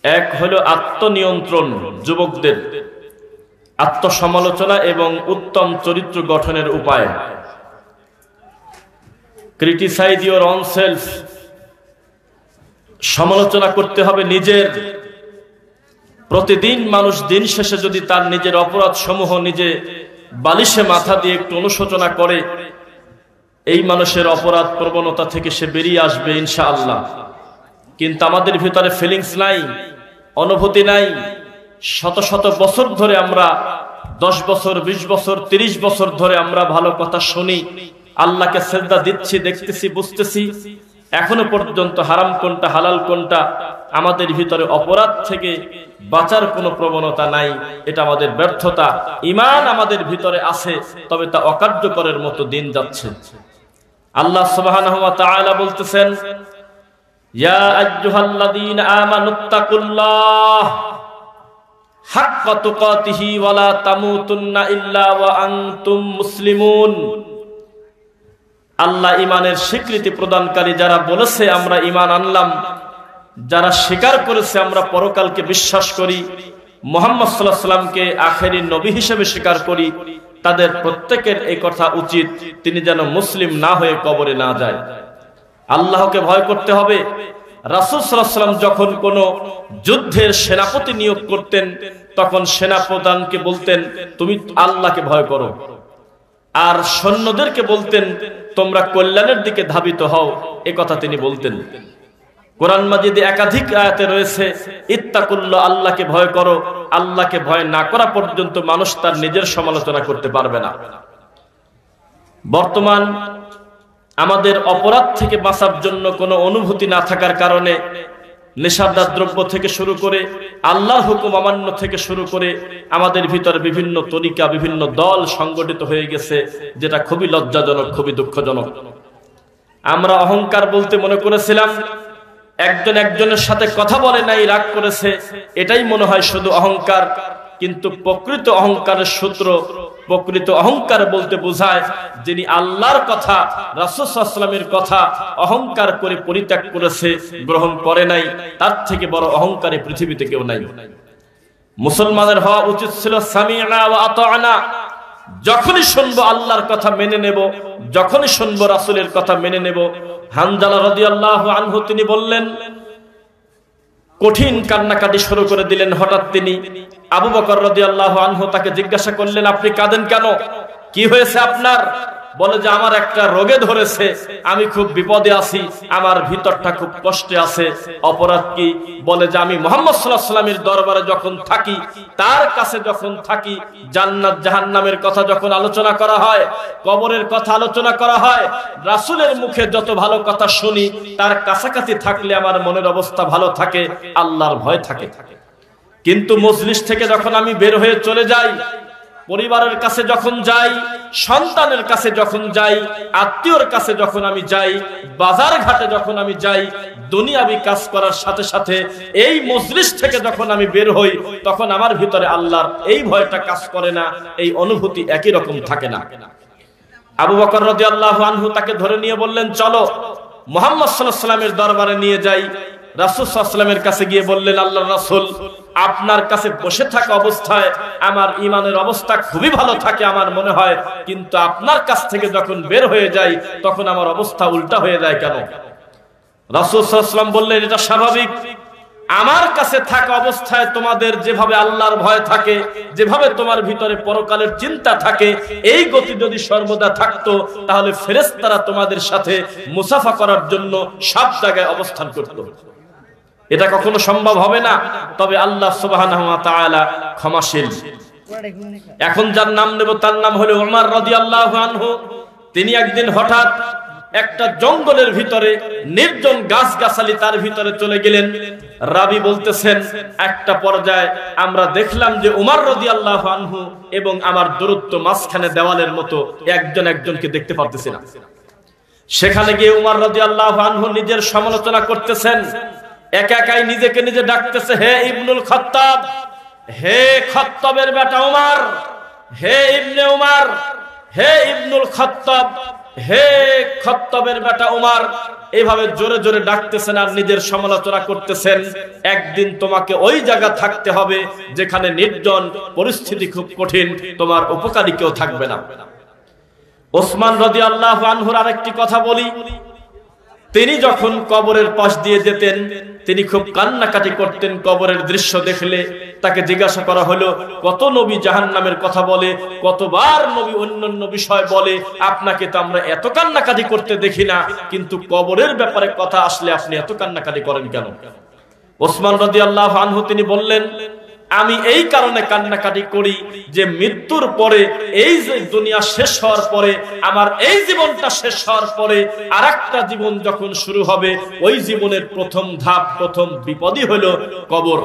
এক হলো আত্মনিয়ন্ত্রণ, যুবকদের আত্মসমালোচনা এবং উত্তম চরিত্র গঠনের উপায়। ক্রিটিসাইজ ইওর অন সেলফ, সমালোচনা করতে হবে নিজের। প্রতিদিন মানুষ দিন শেষে যদি তার নিজের অপরাধ সমূহ নিজে বালিশে মাথা দিয়ে একটু অনুশোচনা করে, এই মানুষের অপরাধ প্রবণতা থেকে সে বেরিয়ে আসবে ইনশাআল্লাহ। কিন্তু আমাদের ভিতরে ফিলিংস নাই, অনুভূতি নাই। শত শত বছর ধরে আমরা 10 বছর, 20 বছর, 30 বছর ধরে আমরা ভালো কথা শুনি, আল্লাহকে সেজদা দিচ্ছি, দেখতেছি, বুঝতেছি, এখনো পর্যন্ত হারাম কোনটা হালাল কোনটা আমাদের ভিতরে অপরাধ থেকে বাঁচার কোনো প্রবণতা নাই। এটা আমাদের ব্যর্থতা। ঈমান আমাদের ভিতরে আছে, তবে তা অকার্যকরের মতো দিন যাচ্ছে। আল্লাহ সুবহানাহু ওয়া তাআলা বলতেছেন, ইয়া আইয়ুহাল্লাযীনা আমানুত্তাকুল্লাহ হাক্কা তুকাতিহি ওয়া লা তামুতুন্না ইল্লা ওয়া আনতুম মুসলিমুন। আল্লাহ ঈমানের স্বীকৃতি প্রদানকারী যারা বলেছে আমরা ঈমান আনলাম, যারা স্বীকার করেছে আমরা পরকালকে বিশ্বাস করি, মুহাম্মদ সাল্লাল্লাহু আলাইহি সাল্লামকে আখেরি নবী হিসেবে স্বীকার করি, তাদের প্রত্যেকের এই কথা উচিত তিনি যেন মুসলিম না হয়ে কবরে না যায়। আল্লাহকে ভয় করতে হবে। রাসূল সাল্লাল্লাহু আলাইহি সাল্লাম যখন কোনো যুদ্ধের সেনাপতি নিয়োগ করতেন, তখন সেনাপ্রধানকে বলতেন তুমি আল্লাহকে ভয় করো, আর সৈন্যদেরকে বলতেন তোমরা কল্যাণের দিকে ধাবিত হও। এই কথা তিনি বলতেন। কোরআন মাজিদে একাধিক আয়াতে রয়েছে ইত্তাকুল্লাহ, আল্লাহকে ভয় করো। আল্লাহকে ভয় না করা পর্যন্ত মানুষ তার নিজের সমালোচনা করতে পারবে না। বর্তমান আমাদের অপরাধ থেকে বাঁচার জন্য কোনো অনুভূতি না থাকার কারণে নেশাদার দ্রব্য থেকে শুরু করে আল্লাহর হুকুম অমান্য থেকে শুরু করে আমাদের ভিতরে বিভিন্ন তরিকা, বিভিন্ন দল সংগঠিত হয়ে গেছে, যেটা খুবই লজ্জাজনক, খুবই দুঃখজনক। আমরা অহংকার বলতে মনে করেছিলাম একজন একজনের সাথে কথা বলে নাই, রাগ করেছে, এটাই মনে হয় শুধু অহংকার। কিন্তু প্রকৃত অহংকারের সূত্র, প্রকৃত অহংকার বলতে বোঝায় যিনি আল্লাহর কথা, রাসূল সাল্লাল্লাহু আলাইহি ওয়াসাল্লামের কথা অহংকার করে পরিত্যাগ করেছে, গ্রহণ করে নাই, তার থেকে বড় অহংকারী পৃথিবীতে কেউ নাই। মুসলমানের হওয়া উচিত ছিল সামি'না ওয়া আতা'না। যখনই শুনবো আল্লাহর কথা মেনে নেব, যখনই শুনবো রাসূলের কথা মেনে নেব। হানজালা রাদিয়াল্লাহু আনহু তিনি বললেন, কঠিন কান্নাকাটি শুরু করে দিলেন। হঠাৎ তিনি আবু বকর রাদিয়াল্লাহু আনহু তাকে জিজ্ঞাসা করলেন, আপনি কাঁদেন কেন? কি হয়েছে আপনার? বলে যে আমার একটা রোগে ধরেছে, আমি খুব বিপদে আছি, আমার ভিতরটা খুব কষ্টে আছে। অপরাধ কি? বলে যে আমি মুহাম্মদ সাল্লাল্লাহু আলাইহি ওয়াসাল্লামের দরবারে যখন থাকি, তার কাছে যখন থাকি, জান্নাত জাহান্নামের কথা যখন আলোচনা করা হয়, কবরের কথা আলোচনা করা হয়, রাসূলের মুখে যত ভালো কথা শুনি, তার কাছাকাছি থাকলে আমার মনের অবস্থা ভালো থাকে, আল্লাহর ভয় থাকে। কিন্তু মজলিস থেকে যখন আমি বের হয়ে চলে যাই, পরিবারের কাছে যখন যাই, সন্তানের কাছে যখন যাই, আত্মীয়র কাছে যখন আমি যাই, বাজার ঘাটে যখন আমি যাই, দুনিয়াবি কাজ করার সাথে সাথে এই মজলিস থেকে যখন আমি বের হই, তখন আমার ভিতরে আল্লাহর এই ভয়টা কাজ করে না, এই অনুভূতি একই রকম থাকে না। আবু বকর রাদিয়াল্লাহু আনহু তাকে ধরে নিয়ে বললেন, চলো মুহাম্মদ সাল্লাল্লাহু আলাইহি ওয়াসাল্লামের দরবারে নিয়ে যাই। রাসূল সাল্লাল্লাহু আলাইহি ওয়াসাল্লামের কাছে গিয়ে বললেন, আল্লাহর রাসূল, আপনার কাছে বসে থাকা অবস্থায় আমার ঈমানের অবস্থা খুবই ভালো থাকে আমার মনে হয়, কিন্তু আপনার কাছ থেকে যখন বের হয়ে যাই তখন আমার অবস্থা উল্টা হয়ে যায় কেন? রাসূল সাল্লাল্লাহু আলাইহি ওয়াসাল্লাম বললেন, এটা স্বাভাবিক। আমার কাছে থাকা অবস্থায় তোমাদের যেভাবে আল্লাহর ভয় থাকে, যেভাবে তোমার ভিতরে পরকালের চিন্তা থাকে, এই গতি যদি সর্বদা থাকতো, তাহলে ফেরেশতারা তোমাদের সাথে মুসাফা করার জন্য সব জায়গায় অবস্থান করত। এটা কখনো সম্ভব হবে না। তবে আল্লাহ সুবহানাহু ওয়া তাআলা ক্ষমাশীল। এখন যার নাম নেব তার নাম হলো ওমর রাদিয়াল্লাহু আনহু। তিনি একদিন হঠাৎ একটা জঙ্গলের ভিতরে, নির্জন গাছগাছালি, তার ভিতরে চলে গেলেন। রাবী বলতেছেন, একটা পর্যায়ে আমরা দেখলাম যে ওমর রাদিয়াল্লাহু আনহু এবং আমার দূরত্ব মাঝখানে দেওয়ালের মতো, একজন একজনকে দেখতে পারতেছি না। সেখানে গিয়ে ওমর রাদিয়াল্লাহু আনহু নিজের সমালোচনা করতেছেন, একা একাই নিজেকে নিজে ডাকতেছে, হে ইবনুল খাত্তাব, হে খাত্তাবের বেটা ওমর, হে ইবনে ওমর, হে ইবনুল খাত্তাব, হে খত্তবের বেটা উমার, এইভাবে জোরে জোরে ডাকতেছেন আর নিজের সমালোচনা করতেছেন। একদিন তোমাকে ওই জায়গা থাকতে হবে যেখানে নির্জন, পরিস্থিতি খুব কঠিন, তোমার উপকারী কেউ থাকবে না। ওসমান রাদিয়াল্লাহু আনহুর আরেকটি কথা বলি, তিনি যখন কবরের পাশ দিয়ে যেতেন তিনি খুব কান্নাকাটি করতেন কবরের দৃশ্য দেখলে। তাকে জিজ্ঞাসা করা হলো, কত নবী জাহান্নামের কথা বলে, কতবার নবী অন্যান্য বিষয় বলে, আপনাকে তো আমরা এত কান্নাকাটি করতে দেখি না, কিন্তু কবরের ব্যাপারে কথা আসলে আপনি এত কান্নাকাটি করেন কেন? ওসমান রাদিয়াল্লাহু আনহু তিনি বললেন, আমি এই কারণে কান্নাকাটি করি যে মৃত্যুর পরে, এই যে দুনিয়া শেষ হওয়ার পরে, আমার এই জীবনটা শেষ হওয়ার পরে আরেকটা জীবন যখন শুরু হবে, ওই জীবনের প্রথম ধাপ, প্রথম বিপদই হলো কবর।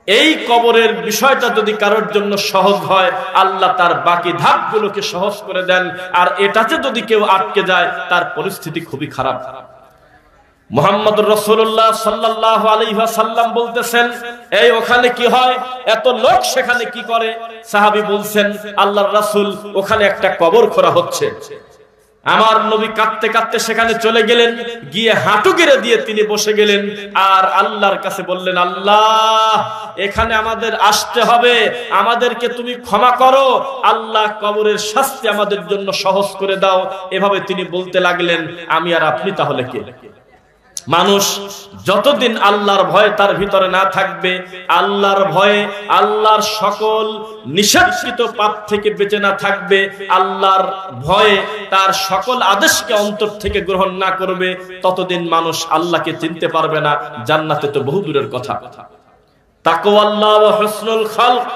এই কবরের বিষয়টা যদি কারোর জন্য সহজ হয়, আল্লাহ তার বাকি ধাপগুলোকে সহজ করে দেন, আর এটাতে যদি কেউ আটকে যায় তার পরিস্থিতি খুবই খারাপ। মুহাম্মদুর রাসূলুল্লাহ সাল্লাল্লাহু আলাইহি ওয়াসাল্লাম বলতেছেন, এই ওখানে কি হয়, এত লোক সেখানে কি করে? সাহাবী বলছেন, আল্লাহর রাসূল, ওখানে একটা কবর খোঁড়া হচ্ছে। আমার নবী কাঁদতে কাঁদতে সেখানে চলে গেলেন, গিয়ে হাঁটু গেড়ে দিয়ে তিনি বসে গেলেন আর আল্লাহর কাছে বললেন, আল্লাহ, এখানে আমাদের আসতে হবে, আমাদেরকে তুমি ক্ষমা করো, আল্লাহ কবরের শাস্তি আমাদের জন্য সহজ করে দাও। এভাবে তিনি বলতে লাগলেন, আমি আর আপনি তাহলে কে? মানুষ যতদিন আল্লাহর ভয় তার ভিতরে না থাকবে, আল্লাহর ভয়ে আল্লাহর সকল নিষিদ্ধ পাপ থেকে বেঁচে না থাকবে, আল্লাহর ভয়ে তার সকল আদেশকে অন্তর থেকে গ্রহণ না করবে, ততদিন মানুষ আল্লাহকে চিনতে পারবে না। জান্নাতে তো বহু দূরের কথা। তাকওয়াল্লাহ ওয়া হুসনুল খালক,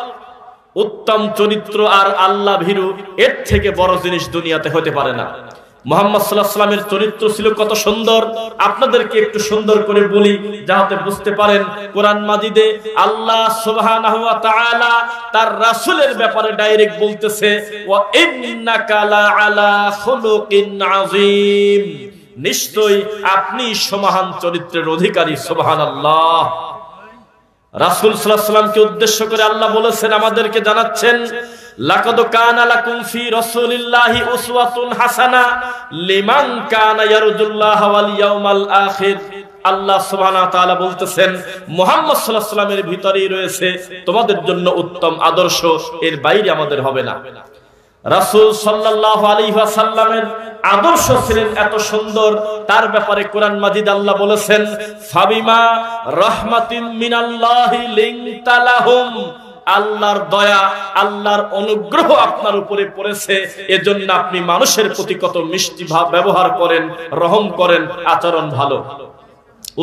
উত্তম চরিত্র আর আল্লাহ ভীরু, এর থেকে বড় জিনিস দুনিয়াতে হতে পারে না। মুহাম্মদ সাল্লাল্লাহু আলাইহি ওয়াসাল্লামের চরিত্র ছিল কত সুন্দর, আপনাদেরকে একটু সুন্দর করে বলি যাতে বুঝতে পারেন। কোরআন মাজিদে আল্লাহ সুবহানাহু ওয়া তাআলা তার রাসূলের ব্যাপারে ডাইরেক্ট বলতেছে, ওয়া ইন্নাকা লা আলা খুলুকিন আযীম, নিশ্চয়ই আপনি সমহান চরিত্রের অধিকারী। সুবহানাল্লাহ। রাসূল সাল্লাল্লাহু আলাইহি ওয়াসাল্লামকে উদ্দেশ্য করে আল্লাহ বলেছেন, আমাদেরকে জানাচ্ছেন, লাকাদ কানা লাকুম ফি রাসূলিল্লাহি উসওয়াতুন হাসানা লিমান কানা ইয়ারজুল্লাহ ওয়াল ইয়াউমাল আখির। আল্লাহ সুবহানাহু ওয়া তাআলা বলতেছেন, মুহাম্মদ সাল্লাল্লাহু আলাইহি ওয়াসাল্লামের ভিতরেই রয়েছে তোমাদের জন্য উত্তম আদর্শ, এর বাইরে আমাদের হবে না। রাসূল সাল্লাল্লাহু আলাইহি ওয়াসাল্লামের আদর্শ ছিলেন এত সুন্দর, তার ব্যাপারে কোরআন মাজিদ আল্লাহ বলেছেন, ফাবিমা রাহমাতিন মিনাল্লাহি লিনতা লাহুম, আল্লাহর দয়া, আল্লাহর অনুগ্রহ আপনার উপরে পড়েছে, এজন্য আপনি মানুষের প্রতি কত মিষ্টি ভাব ব্যবহার করেন, রহম করেন, আচরণ ভালো।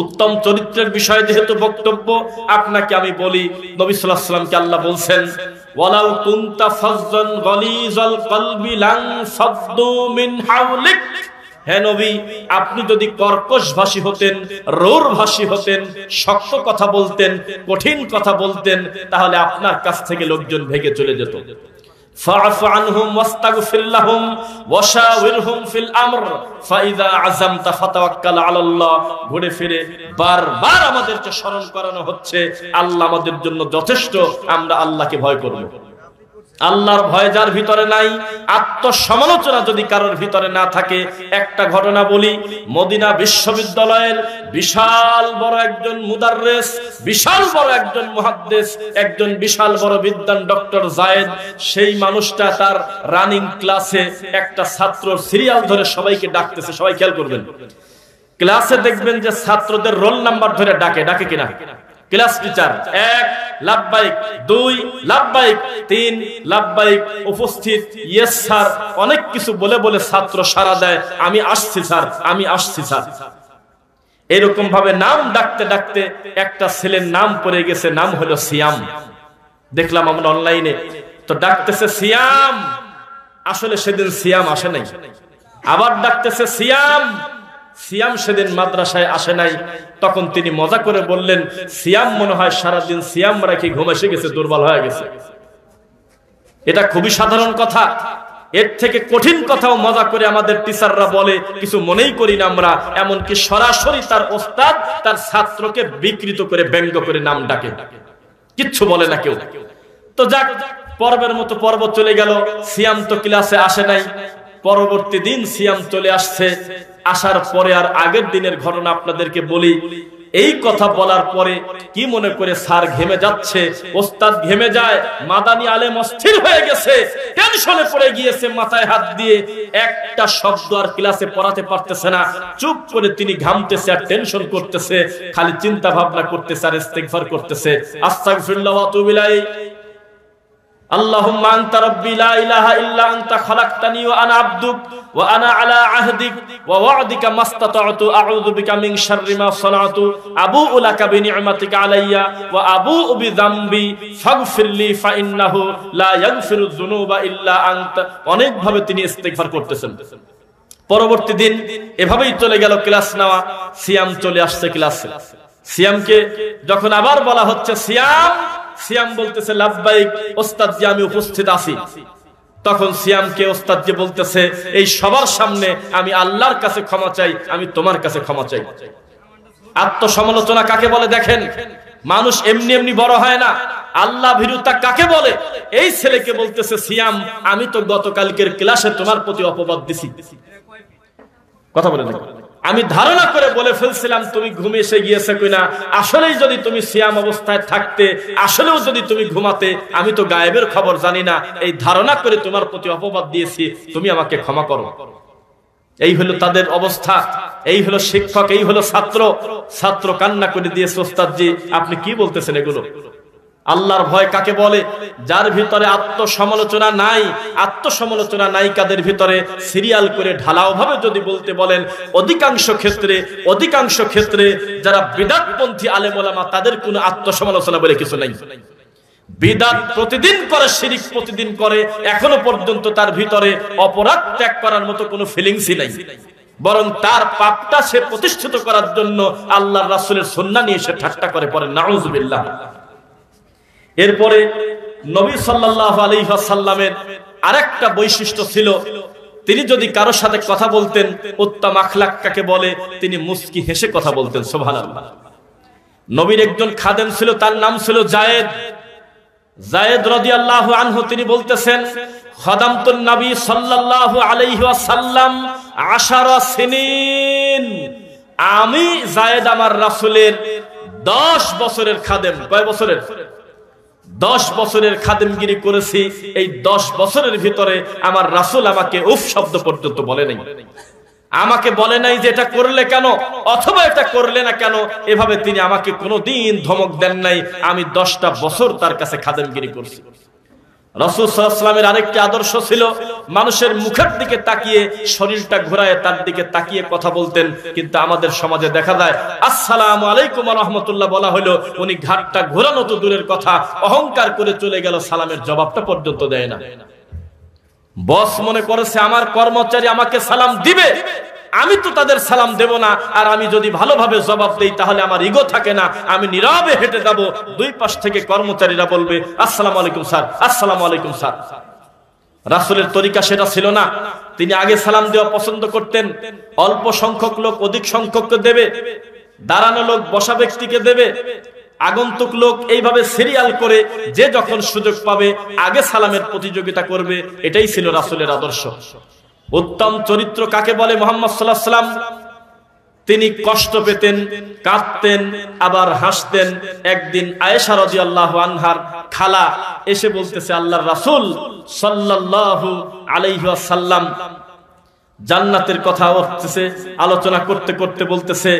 উত্তম চরিত্রের বিষয়ে যেহেতু বক্তব্য, আপনাকে আমি বলি, নবী সাল্লাল্লাহু আলাইহি ওয়াসাল্লামকে আল্লাহ বলছেন, ওয়ালাউ কুনতা ফাজ্জান গালিজাল কলবি লান ফাদ্দু মিন হাওলিক, হে নবী, আপনি যদি কর্কশ ভাষী হতেন, রোর ভাষী হতেন, শক্ত কথা বলতেন, কঠিন কথা বলতেন, তাহলে আপনার কাছ থেকে লোকজন ভেগে চলে যেত। ফাআফু আনহুম ওয়াস্তাগফির লাহুম ওয়াশাওিরহুম ফিল আমর ফাইযা আযামতা ফাতাওয়াক্কাল আলাল্লাহ। ঘুরে ফিরে বারবার আমাদেরকে স্মরণ করানো হচ্ছে, আল্লাহ আমাদের জন্য যথেষ্ট, আমরা আল্লাহকে ভয় করব। আল্লাহর ভয় যার ভিতরে নাই, আত্মসমালোচনা যদি কারোর ভিতরে না থাকে, একটা ঘটনা বলি। মদিনা বিশ্ববিদ্যালয়ের বিশাল বড় একজন মুদাররিস, বিশাল বড় একজন মুহাদ্দিস, একজন বিশাল বড় বিদ্বান ডক্টর জায়েদ, সেই মানুষটা তার রানিং ক্লাসে একটা ছাত্র সিরিয়াল ধরে সবাইকে ডাকতেছে। সবাই খেয়াল করবেন, ক্লাসে দেখবেন যে ছাত্রদের রোল নাম্বার ধরে ডাকে, ডাকে কিনা? ক্লাস টিচার 1 লাব্বাইক, 2 লাব্বাইক, 3 লাব্বাইক, উপস্থিত, ইয়েস স্যার, অনেক কিছু বলে বলে ছাত্র সাড়া দেয়, আমি আসছি স্যার, আমি আসছি স্যার। এরকম ভাবে নাম ডাকতে ডাকতে একটা ছেলের নাম পড়ে গেছে, নাম হলো সিয়াম। দেখলাম আমরা অনলাইনে, তো ডাকতেছে সিয়াম, আসলে সেদিন সিয়াম আসে নাই। আবার ডাকতেছে সিয়াম, সিয়াম সেদিন মাদ্রাসায় আসে নাই। তখন তিনি মজা করে বললেন, সিয়াম মনে হয় সারাদিন সিয়াম রাখি ঘুম এসে গেছে, দুর্বল হয়ে গেছে। এটা খুবই সাধারণ কথা। এর থেকে কঠিন কথাও মজা করে আমাদের টিচাররা বলে, কিছু মনেই করি না আমরা। এমনকি সরাসরি তার ওস্তাদ তার ছাত্রকে বিকৃত করে, ব্যঙ্গ করে নাম ডাকে, কিচ্ছু বলে না কেউ। তো যাক, পর্বের মতো পর্ব চলে গেল, সিয়াম তো ক্লাসে আসে নাই। পরবর্তী দিন সিয়াম চলে আসছে। আসার পরে আর আগের দিনের ঘটনা আপনাদেরকে বলি। এই কথা বলার পরে কি মনে করে স্যার ঘেমে যাচ্ছে, ওস্তাদ ঘেমে যায়, মাদানী আলেম অস্থির হয়ে গেছে, টেনশনে পড়ে গিয়েছে, মাথায় হাত দিয়ে একটা শব্দ আর ক্লাসে পড়াতে পারতেছে না। চুপ করে তিনি ঘামতেছে আর টেনশন করতেছে, খালি চিন্তা ভাবনা করতেছে আর ইস্তিগফার করতেছে, আস্তাগফিরুল্লাহ ওয়া আতুবু ইলাইহি, আল্লাহুম্মা আনতা রাব্বি লা ইলাহা ইল্লা আনতা খালাকতানি ওয়া আনা আবদুক ওয়া আনা আলা আহদিক ওয়া ওয়া'দিকা মাস্তাতা'তু আউযু বিকা মিন শাররি মা সানা'তু আবু'ু লাকা বিনি'মাতিকা আলাইয়া ওয়া আবু'ু বিযামবি ফাগফিরলি ফা ইন্নাহু লা ইয়াগফিরুয যুনুবা ইল্লা আনতা। অনেক ভাবে তিনি ইস্তিগফার করতেছেন। পরবর্তী দিন এভাবেই চলে গেল ক্লাস নেওয়া, সিয়াম চলে আসছে ক্লাসে। সিয়ামকে যখন আবার বলা হচ্ছে সিয়াম, সিয়াম বলতেছে লাব্বাইক ওস্তাদ জি আমি উপস্থিত আছি। তখন সিয়ামকে ওস্তাদ জি বলতেছে এই সবার সামনে আমি আল্লাহর কাছে ক্ষমা চাই, আমি তোমার কাছে ক্ষমা চাই। আত্মসমালোচনা কাকে বলে দেখেন, মানুষ এমনি এমনি বড় হয় না। আল্লাহ ভীরুতা কাকে বলে? এই ছেলেকে বলতেছে সিয়াম আমি তো গতকালকের ক্লাসে তোমার প্রতি অপবাদ দিছি। কথা বলে দেখো, আমি ধারণা করে বলে ফেলছিলাম তুমি ঘুমে এসে গিয়েছে কিনা, আসলেই যদি তুমি সিয়াম অবস্থায় থাকতে, আসলেও যদি তুমি ঘুমাতে, আমি তো গায়েবের খবর জানি না, এই ধারণা করে তোমার প্রতি অপবাদ দিয়েছি, তুমি আমাকে ক্ষমা করো। এই হলো তাদের অবস্থা, এই হলো শিক্ষক, এই হলো ছাত্র। ছাত্র কান্না করে দিয়েছে ওস্তাদ জি আপনি কি বলতেছেন এগুলো? আল্লাহর ভয় কাকে বলে? যার ভিতরে আত্মসমালোচনা নাই। আত্মসমালোচনা নাই কাদের ভিতরে? সিরিয়াল করে ঢালাও ভাবে যদি বলতে বলেন, অধিকাংশ ক্ষেত্রে যারা বিদআতপন্থী আলেম ওলামা তাদের কোনো আত্মসমালোচনা বলে কিছু নাই। বিদআত প্রতিদিন করে, শিরক প্রতিদিন করে, এখনো পর্যন্ত তার ভিতরে অপরাধ ত্যাগ করার মতো কোনো ফিলিংসই নাই, বরং তার পাপটা সে প্রতিষ্ঠিত করার জন্য আল্লাহর রাসূলের সুন্নাহ নিয়ে সে ঠাট্টা করে পড়ে, নাউযুবিল্লাহ। এরপরে নবী সাল্লাল্লাহু আলাইহি ওয়াসাল্লামের আরেকটা বৈশিষ্ট্য ছিল, তিনি যদি কারোর সাথে কথা বলতেন, উত্তম আখলাক কাকে বলে, তিনি মুস্কি হেসে কথা বলতেন, সুবহানাল্লাহ। নবীর একজন খাদেম ছিল, তার নাম ছিল জায়েদ। জায়েদ রাদিয়াল্লাহু আনহু তিনি বলতেছেন খাদামতুন নবী সাল্লাল্লাহু আলাইহি ওয়াসাল্লাম 10 সিনিন, আমি জায়েদ আমার রাসূলের 10 বছরের খাদেম। কয় বছরের? 10 বছরের খাদেমগিরি করেছি। এই 10 বছরের ভিতরে আমার রাসূল আমাকে উফ শব্দ পর্যন্ত বলে নাই, আমাকে বলে নাই যে এটা করলে কেন অথবা এটা করলে না কেন, এভাবে তিনি আমাকে কোনোদিন ধমক দেন নাই। আমি 10টা বছর তার কাছে খাদেমগিরি করছি। রাসূল সাল্লাল্লাহু আলাইহি ওয়াসাল্লামের আরেকটি আদর্শ ছিল, মানুষের মুখের দিকে তাকিয়ে, শরীরটা ঘোরায় তার দিকে তাকিয়ে কথা বলতেন। কিন্তু আমাদের সমাজে দেখা যায় আসসালামু আলাইকুম ওয়া রাহমাতুল্লাহ বলা হলো, উনি ঘাটটা ঘোরানো তো দূরের কথা, অহংকার করে চলে গেল, সালামের জবাবটা পর্যন্ত দেয় না। বস মনে করেছে আমার কর্মচারী আমাকে সালাম দিবে, আমি তো তাদের সালাম দেব না, আর আমি যদি ভালোভাবে জবাব দেই তাহলে আমার ইগো থাকে না, আমি নীরবে হেঁটে যাব। দুই পাশ থেকে কর্মচারীরা বলবে আসসালামু আলাইকুম স্যার, আসসালামু আলাইকুম স্যার। রাসূলের তরিকা সেটা ছিল না। তিনি আগে সালাম দেওয়া পছন্দ করতেন। অল্প সংখ্যক লোক অধিক সংখ্যককে দেবে, দাঁড়ানো লোক বসা ব্যক্তিকে দেবে, আগন্তুক লোক এইভাবে সিরিয়াল করে যে যখন সুযোগ পাবে আগে সালামের প্রতিযোগিতা করবে। এটাই ছিল রাসূলের আদর্শ। উত্তম চরিত্র কাকে বলে? মুহাম্মদ সাল্লাল্লাহু আলাইহি ওয়াসাল্লাম তিনি কষ্ট পেতেন, কাঁদতেন, আবার হাসতেন। একদিন আয়েশা রাদিয়াল্লাহু আনহার খালা এসে বলতেছে আল্লাহর রাসূল সাল্লাল্লাহু আলাইহি ওয়াসাল্লাম জান্নাতের কথা উঠতেছে, আলোচনা করতে করতে বলতেছে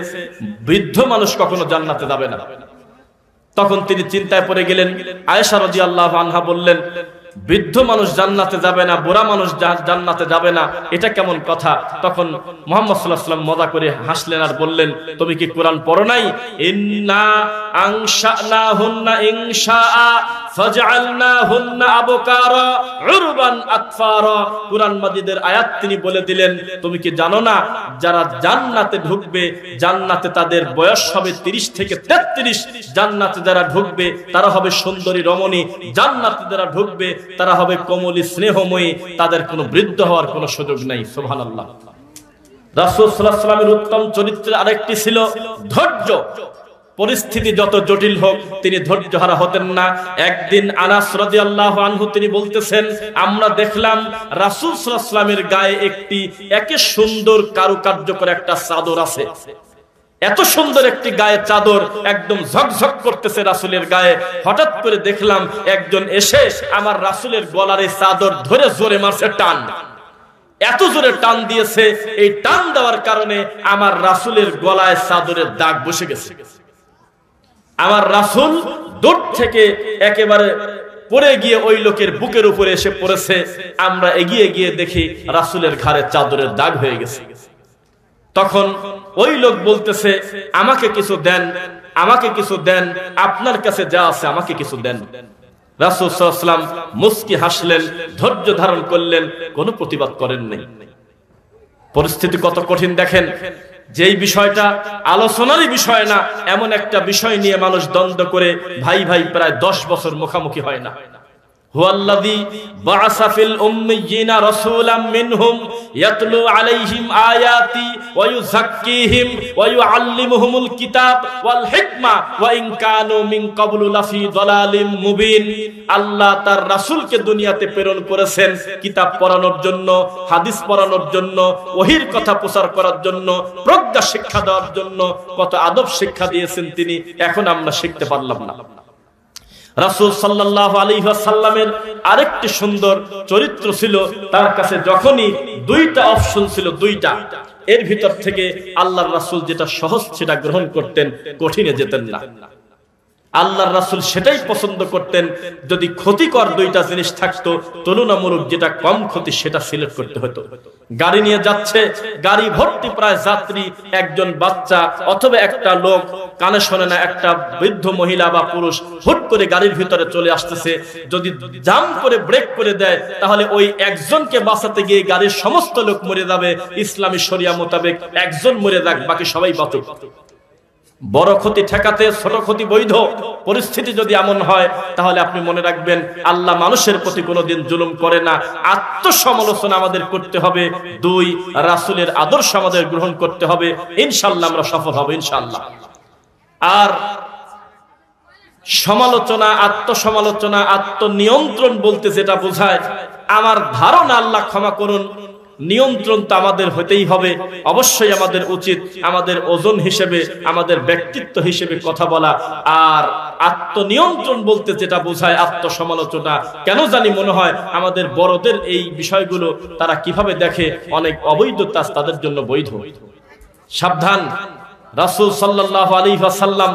বৃদ্ধ মানুষ কখনো জান্নাতে যাবে না। তখন তিনি চিন্তায় পড়ে গেলেন। আয়েশা রাদিয়াল্লাহু আনহা বললেন বৃদ্ধ মানুষ জান্নাতে যাবে না, বুড়া মানুষ জান্নাতে যাবে না, এটা কেমন কথা? তখন মুহাম্মদ সাল্লাল্লাহু আলাইহি ওয়াসাল্লাম মজা করে হাসলেন আর বললেন তুমি কি কোরআন পড়ো নাই? ইন্না আনশানাহুন্না ইনশাআ ফাজআলনাহুন্না আবকারা উরবান আতফারা। কুরআন মাজিদের আয়াত তিনি বলে দিলেন তুমি কি জানো না যারা জান্নাতে ঢুকবে, জান্নাতে তাদের বয়স হবে 30 থেকে 33। জান্নাতে যারা ঢুকবে তারা হবে সুন্দরী রমণী, জান্নাতে যারা ঢুকবে তারা হবে কোমলী স্নেহময়ী, তাদের কোনো বৃদ্ধ হওয়ার কোনো সুযোগ নাই। সুবহানাল্লাহ। রাসূল সাল্লাল্লাহু আলাইহি ওয়াসাল্লামের উত্তম চরিত্রের আরেকটি ছিল ধৈর্য। পরিস্থিতি যত জটিল হোক তিনি ধৈর্যহারা হতেন না। একদিন আনাস রাদিয়াল্লাহু আনহু তিনি বলতেছেন, আমরা দেখলাম রাসূল সাল্লাল্লাহু আলাইহি ওয়াসাল্লামের গায়ে একটি একে সুন্দর কারুকার্য করে একটা চাদর আছে। এত সুন্দর একটি গায়ে চাদর, একদম ঝকঝক করতেছে রাসূলের গায়ে। হঠাৎ করে দেখলাম একজন এসে আমার রাসূলের গলার এই চাদর ধরে জোরে মারছে টান। এত জোরে টান দিয়েছে, এই টান দেওয়ার কারণে আমার রাসূলের গলায় চাদরের দাগ বসে গেছে। আমার রাসূল দূর থেকে একেবারে পড়ে গিয়ে ওই লোকের বুকের উপরে এসে পড়েছে। আমরা এগিয়ে গিয়ে দেখি রাসূলের ঘাড়ে চাদরের দাগ হয়ে গেছে। তখন ওই লোক বলতেছে, আমাকে কিছু দেন, আমাকে কিছু দেন, আপনার কাছে যা আছে আমাকে কিছু দেন। রাসূল সাল্লাল্লাহু আলাইহি ওয়াসাল্লাম মুস্কি হাসলেন, ধৈর্য ধারণ করলেন, কোনো প্রতিবাদ করেন নাই। পরিস্থিতি কত কঠিন দেখেন। যেই বিষয়টা আলোচনারই বিষয় না, এমন একটা বিষয় নিয়ে মানুষ দ্বন্দ্ব করে ভাই ভাই প্রায় 10 বছর মুখামুখি হয় না। হুয়াল্লাযী বা'আসা ফিল উম্মিয়িনা রাসূলাম মিনহুম ইয়াতলু আলাইহিম আয়াতি ওয়া ইউযাক্কিহিম ওয়া ইউআল্লিমুহুমুল কিতাব ওয়াল হিকমা ওয়া ইন কানু মিন ক্বাবলু লাফি দালালিম মুবিন। আল্লাহ তার রাসূলকে দুনিয়াতে প্রেরণ করেছেন কিতাব পড়ানোর জন্য, হাদিস পড়ানোর জন্য, ওহীর কথা প্রচার করার জন্য, প্রজ্ঞা শিক্ষা দেওয়ার জন্য। কত আদব শিক্ষা দিয়েছেন তিনি, এখন আমরা শিখতে পারলাম না। রাসূল সাল্লাল্লাহু আলাইহি ওয়াসাল্লামের আরেকটি সুন্দর চরিত্র ছিল, তার কাছে যখনই দুইটা অপশন ছিল, দুইটা, এর ভিতর থেকে আল্লাহর রাসূল যেটা সহজ সেটা গ্রহণ করতেন, কঠিনে যেতেন না। আল্লাহর রাসূল সেটাই পছন্দ করতেন। যদি ক্ষতিকর দুইটা জিনিস থাকতো, তুলনামূলক যেটা কম ক্ষতি সেটা সিলেক্ট করতে হতো। গাড়ি নিয়ে যাচ্ছে, গাড়ি ভর্তি প্রায় যাত্রী, একজন বাচ্চা অথবা একটা লোক কানে শোনে না, একটা বৃদ্ধ মহিলা বা পুরুষ হুট করে গাড়ির ভিতরে চলে আসতেছে। যদি জাম করে ব্রেক করে দেয়, তাহলে ওই একজনকে বাঁচাতে গিয়ে গাড়ির সমস্ত লোক মরে যাবে। ইসলামী শরিয়া মোতাবেক একজন মরে যাক, বাকি সবাই বাঁচুক। বড় ক্ষতি ঠেকাতে ছোট ক্ষতি বৈধ। পরিস্থিতি যদি এমন হয়, তাহলে আপনি মনে রাখবেন আল্লাহ মানুষের প্রতি কোনোদিন জুলুম করে না। আত্মসমালোচনা আমাদের করতে হবে। 2, রাসূলের আদর্শ আমাদের গ্রহণ করতে হবে। ইনশাআল্লাহ আমরা সফল হব, ইনশাআল্লাহ। আর সমালোচনা, আত্মসমালোচনা, আত্মনিয়ন্ত্রণ বলতে যেটা বোঝায়, আমার ধারণা, আল্লাহ ক্ষমা করুন, নিয়ন্ত্রণ তো আমাদের হতেই হবে। অবশ্যই আমাদের উচিত আমাদের ওজন হিসেবে, আমাদের ব্যক্তিত্ব হিসেবে কথা বলা। আর আত্মনিয়ন্ত্রণ বলতে যেটা বোঝায় আত্মসমালোচনা, কেন জানি মনে হয় আমাদের বড়দের এই বিষয়গুলো তারা কিভাবে দেখে, অনেক অবৈধ কাজ তাদের জন্য বৈধ। সাবধান। রাসূল সাল্লাল্লাহু আলাইহি ওয়াসাল্লাম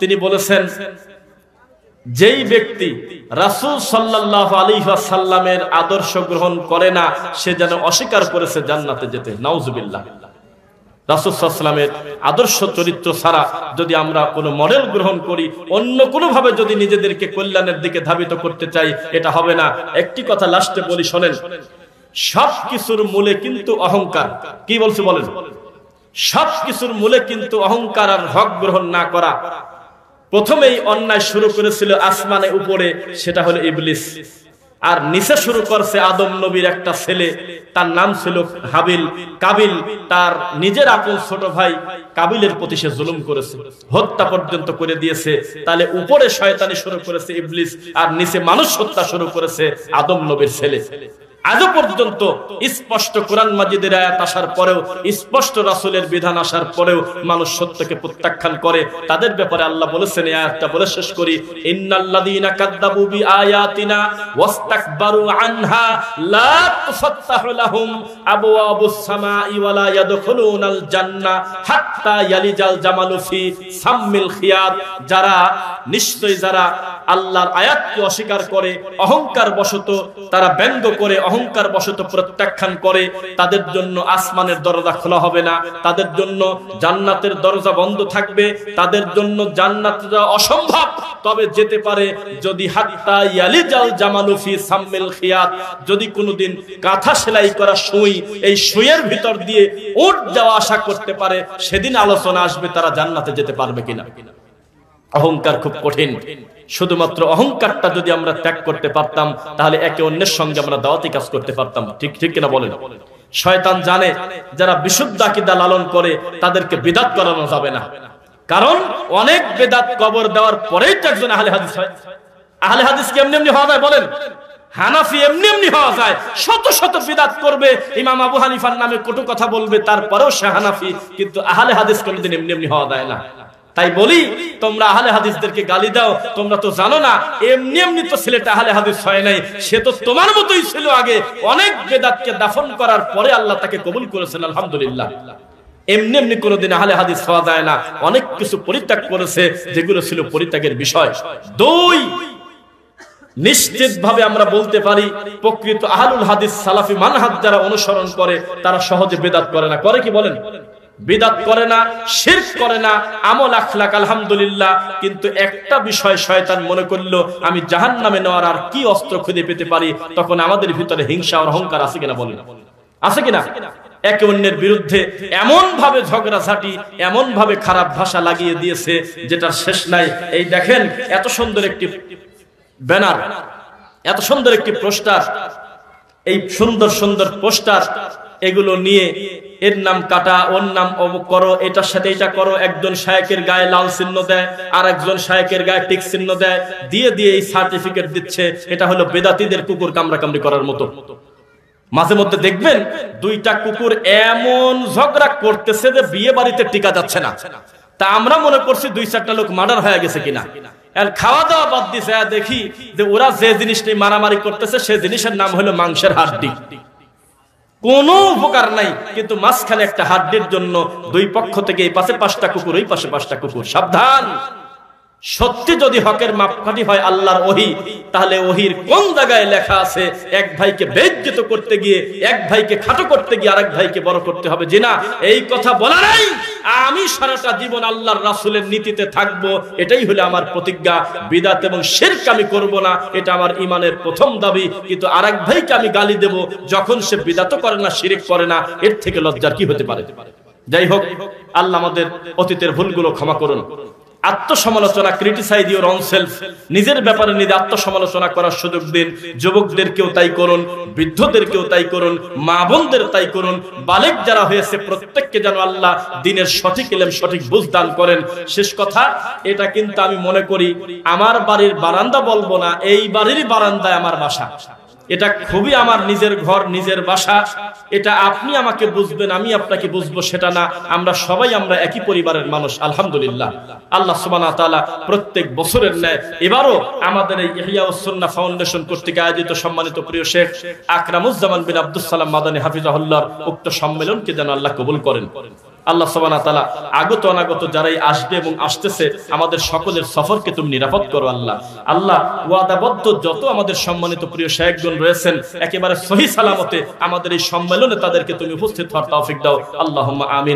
তিনি বলেছেন, যেই ব্যক্তি রাসূল সাল্লাল্লাহু আলাইহি ওয়াসাল্লামের আদর্শ গ্রহণ করে না, সে যেন অস্বীকার করেছে জান্নাতে যেতে। নাউজুবিল্লাহ। রাসূল সাল্লাল্লাহু আলাইহি ওয়াসাল্লামের আদর্শ চরিত্র ছাড়া যদি আমরা কোনো মডেল গ্রহণ করি, অন্য কোনো ভাবে যদি নিজেদেরকে কল্যাণের দিকে ধাবিত করতে চাই, এটা হবে না। একটি কথা লাস্টে বলি, শোনেন। সবকিছুর মূলে কিন্তু অহংকার। কি বলছি বলেন? সবকিছুর মূলে কিন্তু অহংকার আর হক গ্রহণ না করা। প্রথমেই অন্যায় শুরু করেছিল আসমানে উপরে, সেটা হলো ইবলিস। আর নিচে শুরু করছে আদম নবীর একটা ছেলে, তার নাম ছিল হাবিল। কাবিল তার নিজের আপন ছোট ভাই কাবিলের প্রতি সে জুলুম করেছে, হত্যা পর্যন্ত করে দিয়েছে। তাহলে উপরে শয়তানি শুরু করেছে ইবলিস, আর নিচে মানুষ হত্যা শুরু করেছে আদম নবীর ছেলে। আজও পর্যন্ত স্পষ্ট কোরআন মাজিদের আয়াত আসার পরেও, স্পষ্ট রাসূলের বিধান আসার পরেও মানুষ সত্যকে প্রত্যাখ্যান করে। তাদের ব্যাপারে আল্লাহ বলেছেন, এই আয়াতটা বলে শেষ করি, ইন্নাল্লাযীনা কাযযাবু বিআয়াতিনা ওয়াস্তাকবারু আনহা লা তুফাত্তাহু লাহুম আবওয়াবুস সামাই ওয়া লা ইয়াদখুলুনাল জান্নাহ হাত্তা ইয়ালিজাল জামালু ফি সাম্মিল খিয়াত। যারা নিশ্চয়ই যারা আল্লাহর আয়াতকে অস্বীকার করে, অহংকার বশত তারা ব্যঙ্গ করে, অহংকার বশত প্রত্যাখ্যান করে, তাদের জন্য আসমানের দরজা খোলা হবে না, তাদের জন্য জান্নাতের দরজা বন্ধ থাকবে, তাদের জন্য জান্নাতে যাওয়া অসম্ভব। তবে যেতে পারে যদি হাত্তা ইয়ালিজাল জামালু ফি সাম্মিল খিয়াত, যদি কোনোদিন কাঁথা সেলাই করা সুই, এই সুইয়ের ভিতর দিয়ে উট যাওয়া আশা করতে পারে, সেদিন আলোচনা আসবে তারা জান্নাতে যেতে পারবে কিনা। অহংকার খুব কঠিন। শুধুমাত্র অহংকারটা যদি আমরা ত্যাগ করতে পারতাম, তাহলে একে অন্যের সঙ্গে আমরা দাওয়াতি কাজ করতে পারতাম। ঠিক ঠিক কিনা বলেন? শয়তান জানে যারা বিশুদ্ধ আকীদা লালন করে তাদেরকে বিদআত করানো যাবে না। কারণ অনেক বেদাত কবর দেওয়ার পরেই তো একজন আহলে হাদিস হয়। আহলে হাদিস কি এমনি এমনি হওয়া যায় বলেন? হানাফি এমনি এমনি হওয়া যায়? শত শত বিদআত করবে, ইমাম আবু হানিফার নামে কটু কথা বলবে, তারপরেও সে হানাফি। কিন্তু আহলে হাদিস কোনোদিন এমনি এমনি হওয়া যায় না। তাই বলি, তোমরা আহলে হাদিসদেরকে গালি দাও, তোমরা তো জানো না এমনি এমনি তো ছেলেটা আহলে হাদিস হয় নাই, সে তো তোমার মতোই ছিল আগে। অনেক বেদাতকে দাফন করার পরে আল্লাহ তাকে কবুল করেছেন, আলহামদুলিল্লাহ। এমনি এমনি কোনোদিন আহলে হাদিস হওয়া যায় না। অনেক কিছু পরিত্যাগ করেছে যেগুলো ছিল পরিত্যাগের বিষয়। দুই, নিশ্চিতভাবে আমরা বলতে পারি প্রকৃত আহলুল হাদিস সালাফি মানহাজ যারা অনুসরণ করে তারা সহজে বেদাত করে না। করে কি বলেন? বিদাত করে না, শিরক করে না, আমল আখলাক আলহামদুলিল্লাহ। কিন্তু একটা বিষয় শয়তান মনে করলো আমি জাহান্নামে নেওয়ার আর কি অস্ত্র খুঁজে পেতে পারি, তখন আমাদের ভিতরে হিংসা আর অহংকার আছে কিনা বলেন? আছে কিনা? একে অন্যের বিরুদ্ধে এমন ভাবে ঝগড়াঝাটি, এমন ভাবে খারাপ ভাষা লাগিয়ে দিয়েছে যেটার শেষ নাই। এই দেখেন এত সুন্দর একটি ব্যানার, এত সুন্দর একটি পোস্টার, এই সুন্দর সুন্দর পোস্টার এগুলো নিয়ে এর নাম কাটা, ওর নাম অমুক করো, এটার সাথে এটা করো। একজন শায়েকের গায়ে লাল চিহ্ন দেয়, আর একজন শায়েকের গায়ে টিক চিহ্ন দেয়, দিয়ে দিয়ে এই সার্টিফিকেট দিচ্ছে। এটা হলো বেদাতীদের কুকুর কামড়াকামড়ি করার মতো। মাঝে মধ্যে দেখবেন দুইটা কুকুর এমন ঝগড়া করতেছে যে বিয়ে বাড়িতে টিকা যাচ্ছে না। তা আমরা মনে করছি দুই চারটা লোক মার্ডার হয়ে গেছে কিনা। খাওয়া দাওয়া বাদ দিছে, দেখি যে ওরা যে জিনিস নিয়ে মারামারি করতেছে সে জিনিসের নাম হলো মাংসের হাড্ডি। কোনো উপকার নাই, কিন্তু মাঝখানে একটা হাড্ডির জন্য দুই পক্ষ থেকে এই পাশে 5টা কুকুর, ওই পাশে 5টা কুকুর। সাবধান! সত্যি যদি হকের মাপকাঠি হয় আল্লাহর ওহী, তাহলে ওহীর কোন জায়গায় লেখা আছে এক ভাইকে বেইজ্জত করতে গিয়ে, এক ভাইকে খাটো করতে গিয়ে আরেক ভাইকে বড় করতে হবে? জি না, এই কথা বলা নাই। আমি সারাটা জীবন আল্লাহর রাসূলের নীতিতে থাকবো, এটাই হলো আমার প্রতিজ্ঞা। বিদআত এবং শিরক আমি করব না, এটা আমার ঈমানের প্রথম দাবি। কিন্তু আরেক ভাইকে আমি গালি দেব যখন সে বিদআত করে না, শিরক করে না, এর থেকে লজ্জার কি হতে পারে? যাই হোক, আল্লাহ আমাদের অতীতের ভুলগুলো ক্ষমা করুন। আত্মসমালোচনা, ক্রিটিসাইজ ইউর অন সেলফ, নিজের ব্যাপারে নিজে আত্মসমালোচনা করার সুযোগ দিন। যুবকদেরকেও তাই করুন, বৃদ্ধদেরকেও তাই করুন, মা বোনদের তাই করুন। বালেগ যারা হয়েছে প্রত্যেককে যেন আল্লাহ দিনের সঠিক ইলম, সঠিক বুঝ দান করেন। শেষ কথা, এটা কিন্তু আমি মনে করি আমার বাড়ির বারান্দা বলবো না, এই বাড়ির বারান্দায় আমার বাসা। এটা খুবই আমার নিজের ঘর, নিজের বাসা। এটা আপনি আমাকে বুঝবেন, আমি আপনাকে বুঝবো সেটা না। আমরা সবাই আমরা একই পরিবারের মানুষ, আলহামদুলিল্লাহ। আল্লাহ সুবহানাহু ওয়া তাআলা প্রত্যেক বছরের ন্যায় এবারও আমাদের এই ইহইয়াউস সুন্নাহ ফাউন্ডেশন কর্তৃক আয়োজিত সম্মানিত প্রিয় শেখ আকরামুজ্জামান বিন আব্দুস সালাম মাদানী হাফিজাহুল্লাহর উক্ত সম্মেলনকে যেন আল্লাহ কবুল করেন। আল্লাহ সুবহানাহু ওয়া তাআলা আগত অনাগত যারাই আসবে এবং আসতেছে আমাদের সকলের সফরকে তুমি নিরাপদ করো আল্লাহ। আল্লাহ ওয়াদাবদ্ধ যত আমাদের সম্মানিত প্রিয় শায়েখগণ রয়েছেন একেবারে সহি সালামতে আমাদের এই সম্মেলনে তাদেরকে তুমি উপস্থিত হওয়ার তৌফিক দাও। আল্লাহুম্মা আমিন।